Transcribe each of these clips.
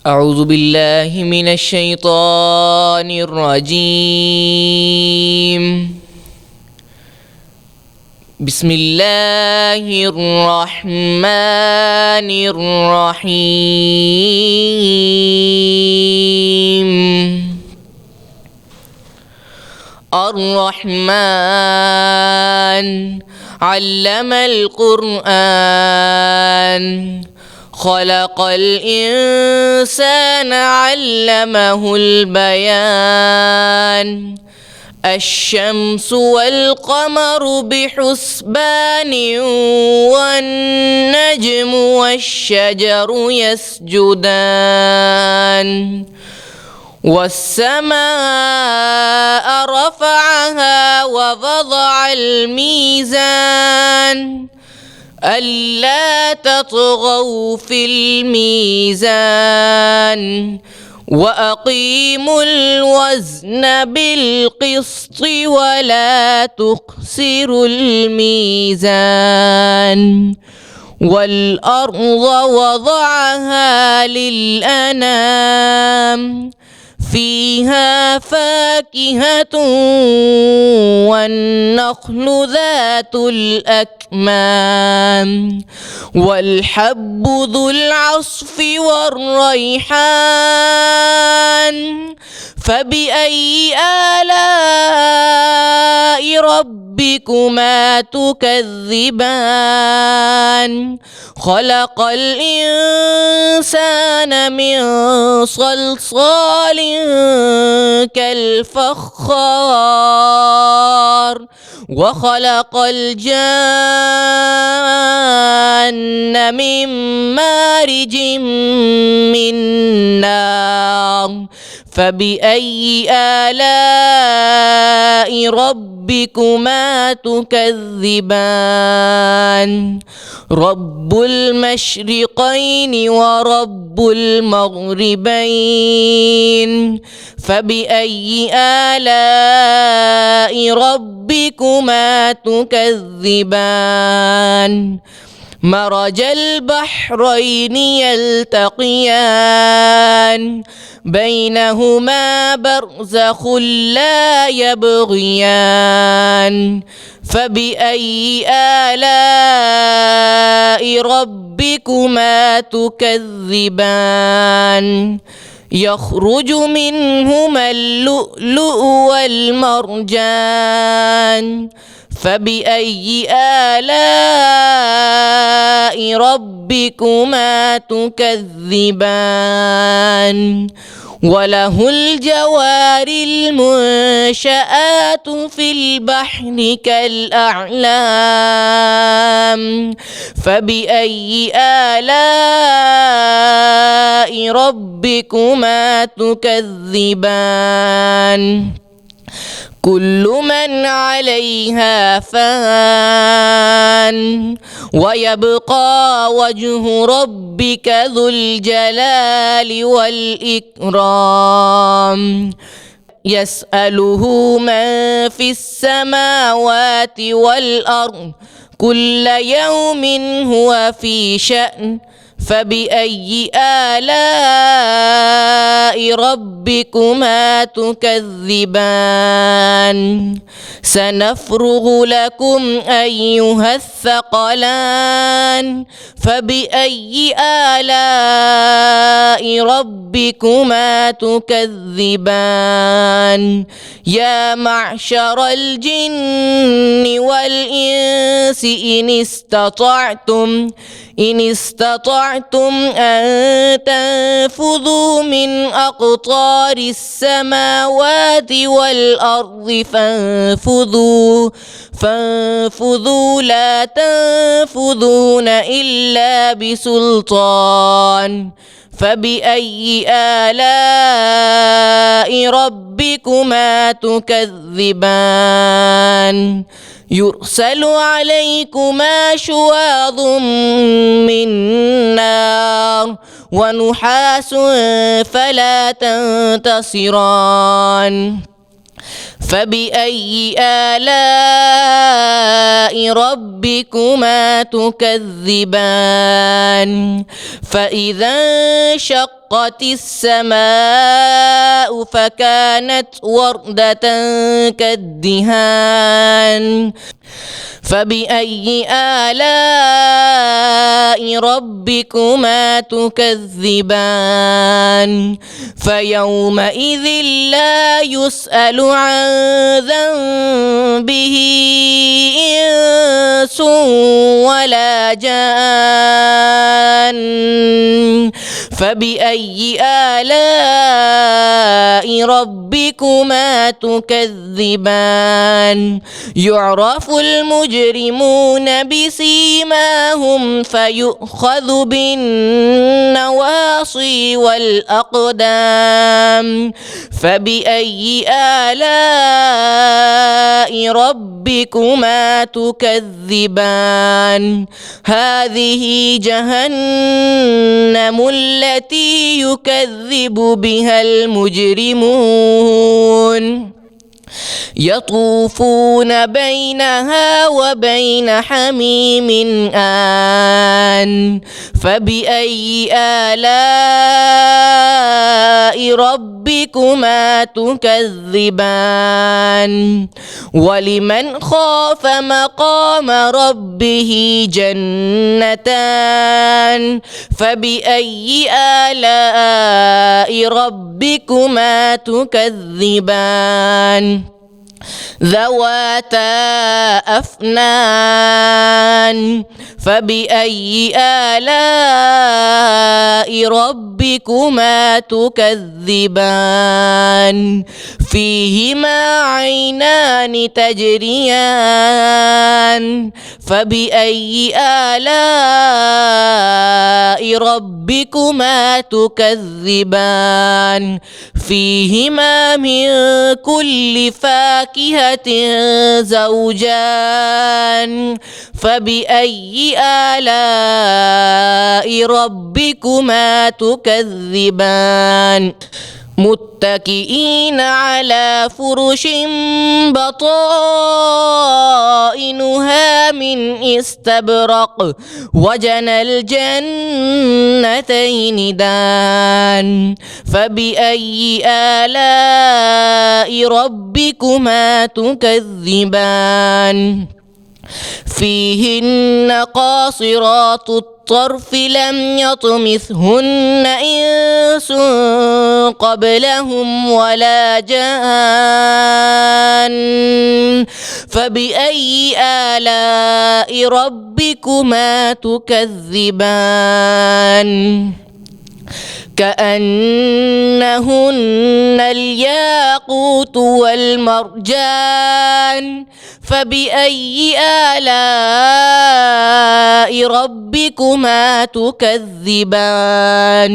أعوذ بالله من الشيطان الرجيم. بسم الله الرحمن الرحيم. الرحمن علم القرآن خلق الإنسان علمه البيان. الشمس والقمر بحسبان والنجم والشجر يسجدان. والسماء رفعها ووضع الميزان ألا تطغوا في الميزان وأقيموا الوزن بالقسط ولا تخسروا الميزان. والأرض وضعها للأنام فيها فاكهة والنخل ذات الأكمام والحب ذو العصف والريحان. فبأي آلاء ربكما تكذبان؟ خلق الإنسان من صلصال كالفخار وخلق الجان من مارج من نار. فبأي آلاء ربكما تكذبان؟ رب المشرقين ورب المغربين. فبأي آلاء ربكما تكذبان؟ مرج البحرين يلتقيان بينهما برزخ لا يبغيان. فبأي آلاء ربكما تكذبان؟ يخرج منهما اللؤلؤ والمرجان. فبأي آلاء ربكما تكذبان؟ وله الجوار المنشآت في البحر كالأعلام. فبأي آلاء ربكما تكذبان؟ كل من عليها فان ويبقى وجه ربك ذو الجلال والإكرام. يسأله من في السماوات والأرض كل يوم هو في شأن. فبأي آلاء ربكما تكذبان؟ سنفرغ لكم أيها الثقلان. فبأي آلاء ربكما تكذبان؟ يا معشر الجن والإنس إن استطعتم أن تنفذوا من أقطار السماوات والأرض فانفذوا لا تنفذون إلا بسلطان. فبأي آلاء ربكما تكذبان؟ يرسل عليكما شواظ من نار ونحاس فلا تنتصران. فبأي آلاء ربكما تكذبان فإذا انشقت السماء فكانت وردة كالدهان فبأي آلاء ربكما تكذبان فيومئذ لا يسأل عن ذنبه إنس ولا جان فبأي آلاء ربكما تكذبان يعرف المجرمون بسيماهم فيؤخذ بالنواصي والأقدام فبأي آلاء ربكما تكذبان هذه جهنم التي يكذب بها المجرمون يطوفون بينها وبين حميم آن فبأي آلاء ربكما تكذبان ولمن خاف مقام ربه جنتان فبأي آلاء ربكما تكذبان ذواتا أفنان فبأي آلاء ربكما تكذبان فيهما عينان تجريان فبأي آلاء ربكما تكذبان فيهما من كل فاكهة زوجان فبأي آلاء ربكما تكذبان متكئين على فرش بطائنها من استبرق وجنى الجنتين دان فبأي آلاء ربكما تكذبان فيهن قاصرات الطرف لم يطمثهن إنس قبلهم ولا جان فبأي آلاء ربكما تكذبان كأنهن الياقوت والمرجان فبأي آلاء ربكما تكذبان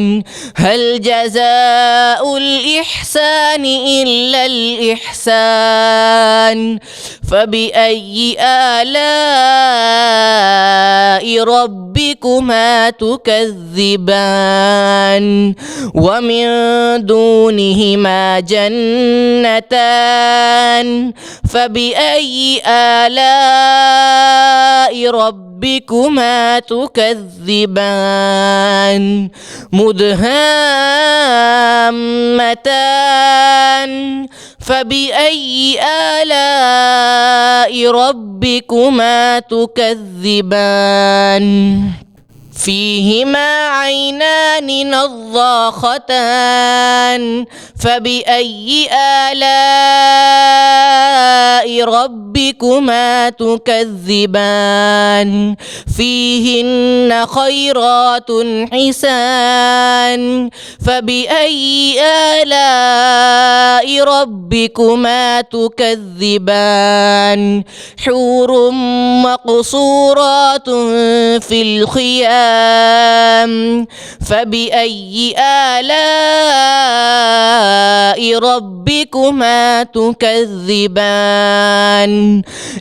هل جزاء الإحسان إلا الإحسان فبأي آلاء ربكما تكذبان ومن دونهما جنتان فبأي آلاء ربكما تكذبان مدهامتان فبأي آلاء ربكما تكذبان فيهما عينان نضاختان فبأي آلاء ربكما تكذبان فيهن خيرات حسان فبأي آلاء ربكما تكذبان حور مقصورات في الخيام فبأي آلاء ربكما تكذبان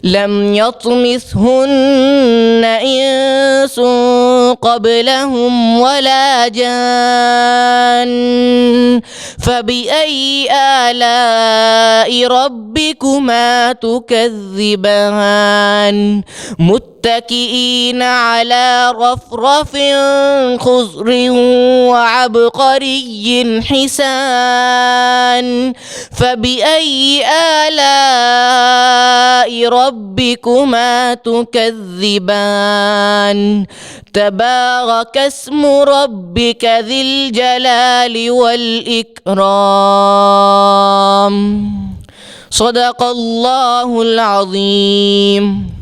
لم يطمثهن إنس قبلهم ولا جان فبأي آلاء ربكما تكذبان متكئين على رفرف خضر وعبقري حسان فبأي آلاء ربكما تكذبان تبارك اسم ربك ذي الجلال والإكرام صدق الله العظيم.